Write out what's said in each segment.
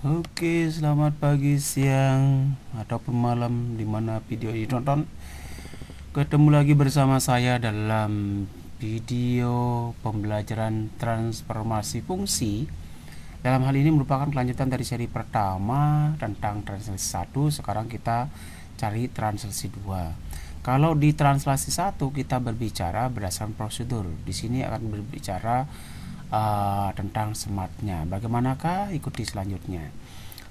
Oke, selamat pagi, siang, ataupun malam dimana video ini tonton. Ketemu lagi bersama saya dalam video pembelajaran transformasi fungsi. Dalam hal ini merupakan kelanjutan dari seri pertama tentang translasi 1. Sekarang kita cari translasi 2. Kalau di translasi 1 kita berbicara berdasarkan prosedur. Di sini akan berbicara tentang smartnya. Bagaimanakah? Ikuti selanjutnya.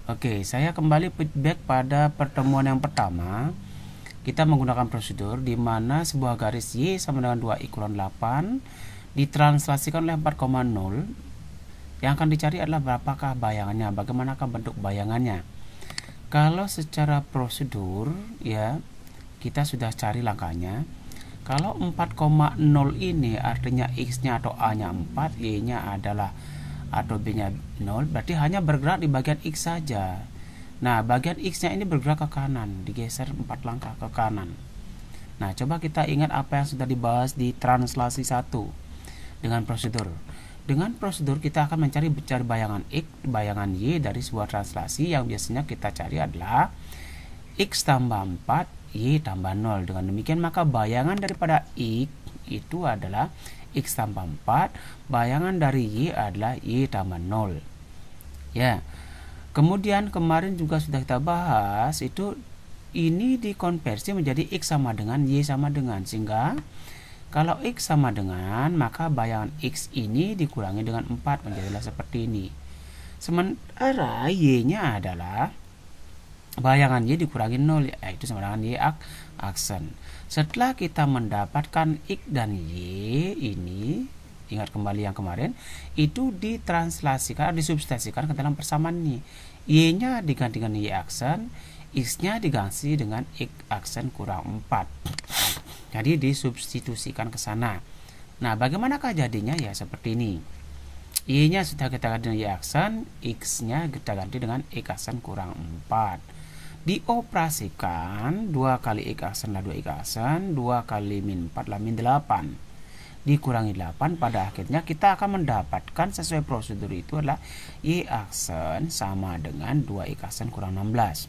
Oke, saya kembali feedback pada pertemuan yang pertama. Kita menggunakan prosedur di mana sebuah garis Y sama dengan 2i/8 ditranslasikan oleh 4,0. Yang akan dicari adalah berapakah bayangannya, bagaimanakah bentuk bayangannya. Kalau secara prosedur ya, kita sudah cari langkahnya. Kalau 4,0 ini artinya X-nya atau A-nya 4, Y-nya adalah atau B-nya 0, berarti hanya bergerak di bagian X saja. Nah, bagian X-nya ini bergerak ke kanan, digeser 4 langkah ke kanan. Nah, coba kita ingat apa yang sudah dibahas di translasi 1 dengan prosedur. Dengan prosedur kita akan mencari bayangan X, bayangan Y dari sebuah translasi yang biasanya kita cari adalah X tambah 4, Y tambah 0. Dengan demikian maka bayangan daripada X itu adalah X tambah 4, bayangan dari Y adalah Y tambah 0. Ya. Kemudian kemarin juga sudah kita bahas itu ini dikonversi menjadi X sama dengan Y sama dengan, sehingga kalau X sama dengan maka bayangan X ini dikurangi dengan 4 menjadilah seperti ini. Sementara Y-nya adalah bayangan Y dikurangi 0, yaitu sama dengan Y aksen. Setelah kita mendapatkan X dan Y ini, ingat kembali yang kemarin, itu ditranslasikan, disubstitusikan ke dalam persamaan ini. Y-nya diganti dengan Y aksen, X-nya diganti dengan X aksen kurang 4. Jadi disubstitusikan ke sana. Nah, bagaimanakah jadinya? Ya seperti ini. Y-nya sudah kita ganti dengan Y aksen, X-nya kita ganti dengan X aksen kurang 4. Dioperasikan 2 kali X aksen lah 2 X aksen, 2 kali min 4 lah min 8, dikurangi 8, pada akhirnya kita akan mendapatkan sesuai prosedur itu adalah Y aksen sama dengan 2 X aksen kurang 16.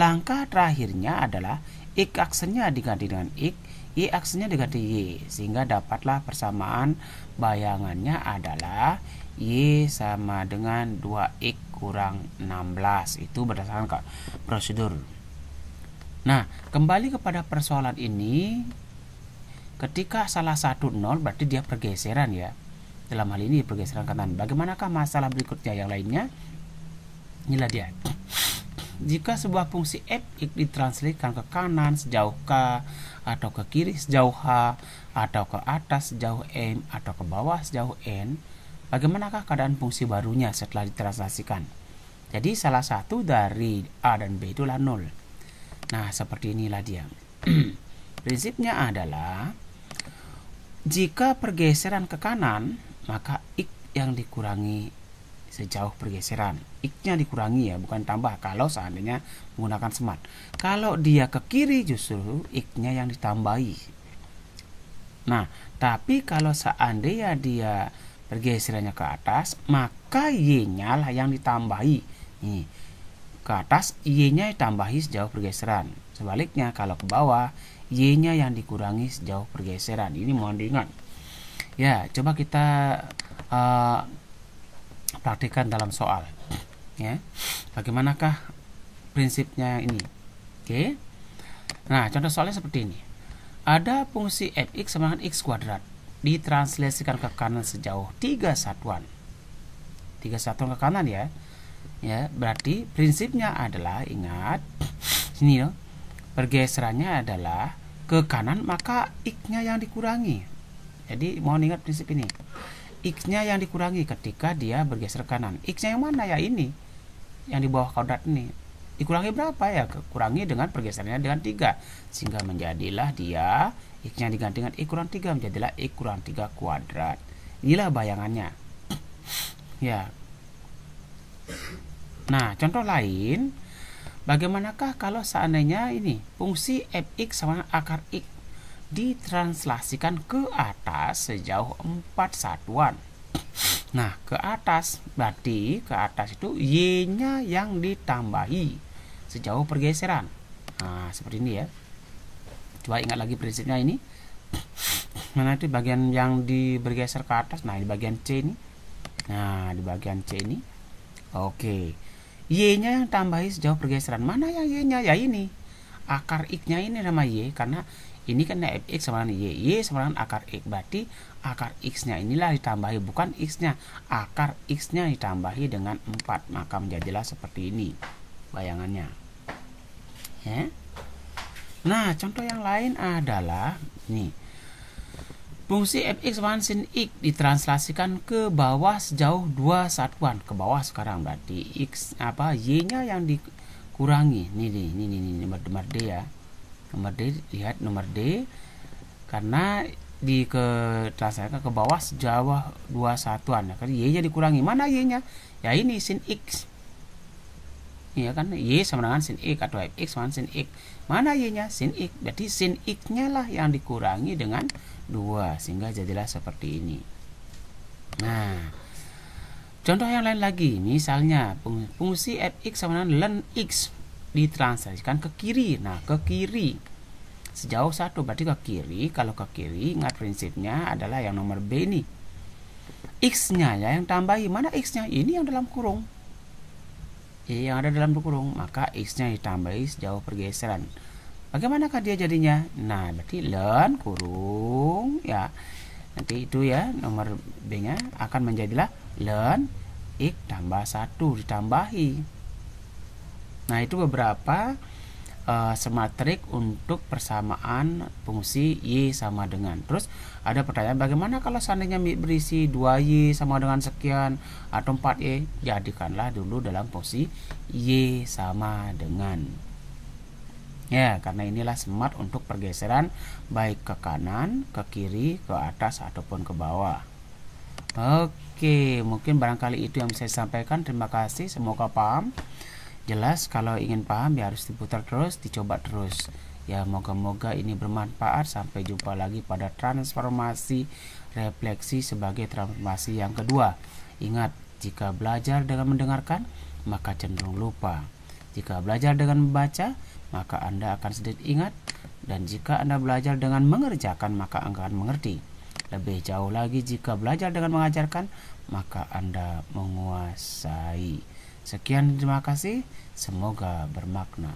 Langkah terakhirnya adalah X aksennya diganti dengan X, Y aksennya diganti Y, sehingga dapatlah persamaan bayangannya adalah Y sama dengan 2X kurang 16. Itu berdasarkan prosedur. Nah, kembali kepada persoalan ini, ketika salah satu 0 berarti dia pergeseran ya. Dalam hal ini pergeseran kanan. Bagaimanakah masalah berikutnya yang lainnya? Inilah dia. Jika sebuah fungsi f ditranslasikan ke kanan sejauh k, atau ke kiri sejauh h, atau ke atas sejauh m, atau ke bawah sejauh n, bagaimanakah keadaan fungsi barunya setelah ditranslasikan? Jadi salah satu dari A dan B itulah 0. Nah, seperti inilah dia. Prinsipnya adalah jika pergeseran ke kanan, maka X yang dikurangi sejauh pergeseran. X-nya dikurangi ya, bukan tambah kalau seandainya menggunakan smart. Kalau dia ke kiri justru X-nya yang ditambahi. Nah, tapi kalau seandainya dia pergeserannya ke atas, maka Y-nya lah yang ditambahi. Nih, ke atas Y-nya ditambahi sejauh pergeseran. Sebaliknya kalau ke bawah Y-nya yang dikurangi sejauh pergeseran. Ini mohon diingat. Ya, coba kita praktikkan dalam soal. Ya, bagaimanakah prinsipnya ini? Oke. Nah, contoh soalnya seperti ini. Ada fungsi fx sama dengan x kuadrat ditranslasikan ke kanan sejauh 3 satuan. 3 satuan ke kanan ya. Ya, berarti prinsipnya adalah ingat sini loh. Pergeserannya adalah ke kanan maka x-nya yang dikurangi. Jadi mohon ingat prinsip ini. X-nya yang dikurangi ketika dia bergeser ke kanan. X-nya yang mana ya ini? Yang di bawah kuadrat ini. Dikurangi berapa ya? Kurangi dengan pergeserannya dengan 3. Sehingga menjadilah dia X-nya diganti dengan X kurang 3 menjadilah X kurang 3 kuadrat. Inilah bayangannya. Ya. Nah, contoh lain, bagaimanakah kalau seandainya ini fungsi fx sama akar X ditranslasikan ke atas sejauh 4 satuan. Nah, ke atas berarti ke atas itu Y-nya yang ditambahi sejauh pergeseran. Nah, seperti ini ya. Coba ingat lagi prinsipnya ini. Mana itu bagian yang bergeser ke atas. Nah, di bagian C ini. Nah, di bagian C ini. Oke. Y-nya yang tambahi sejauh pergeseran. Mana yang Y-nya? Ya ini. Akar X-nya ini nama Y, karena ini kan fx sama dengan Y sama dengan akar X. Berarti akar X-nya inilah ditambahi, bukan X-nya. Akar X-nya ditambahi dengan 4. Maka menjadilah seperti ini bayangannya. Ya. Nah, contoh yang lain adalah nih. Fungsi fx sama sin x ditranslasikan ke bawah sejauh 2 satuan. Ke bawah sekarang berarti x y-nya yang dikurangi. Nih nomor D ya. Nomor D, lihat nomor D, karena translasikan ke bawah sejauh 2 satuan. Karena y-nya dikurangi. Mana y-nya? Ya ini sin x. Iya kan, y sama dengan sin x atau fx sama sin x. Mana y-nya? Sin x. Berarti sin x-nya lah yang dikurangi dengan 2, sehingga jadilah seperti ini. Nah, contoh yang lain lagi, misalnya fungsi fx sama dengan ln x ditranslasikan ke kiri. Nah, ke kiri sejauh 1 berarti ke kiri. Kalau ke kiri, ingat prinsipnya adalah yang nomor B ini. X-nya ya yang tambahi. Mana X-nya? Ini yang dalam kurung. Yang ada dalam kurung, maka X-nya ditambahi sejauh pergeseran. Bagaimanakah dia jadinya? Nah, berarti ln kurung ya. Nanti itu ya, nomor B-nya akan menjadilah ln X tambah 1 ditambahi. Nah, itu beberapa smart trick untuk persamaan fungsi Y sama dengan. Terus ada pertanyaan, bagaimana kalau seandainya berisi 2Y sama dengan sekian atau 4Y? Jadikanlah dulu dalam fungsi Y sama dengan. Ya, karena inilah smart untuk pergeseran baik ke kanan, ke kiri, ke atas ataupun ke bawah. Oke, mungkin barangkali itu yang bisa saya sampaikan. Terima kasih, semoga paham. Jelas, kalau ingin paham ya harus diputar terus, dicoba terus. Ya, moga-moga ini bermanfaat. Sampai jumpa lagi pada transformasi refleksi sebagai transformasi yang kedua. Ingat, jika belajar dengan mendengarkan, maka cenderung lupa. Jika belajar dengan membaca, maka Anda akan sedikit ingat. Dan jika Anda belajar dengan mengerjakan, maka Anda akan mengerti. Lebih jauh lagi, jika belajar dengan mengajarkan, maka Anda menguasai. Sekian, terima kasih. Semoga bermakna.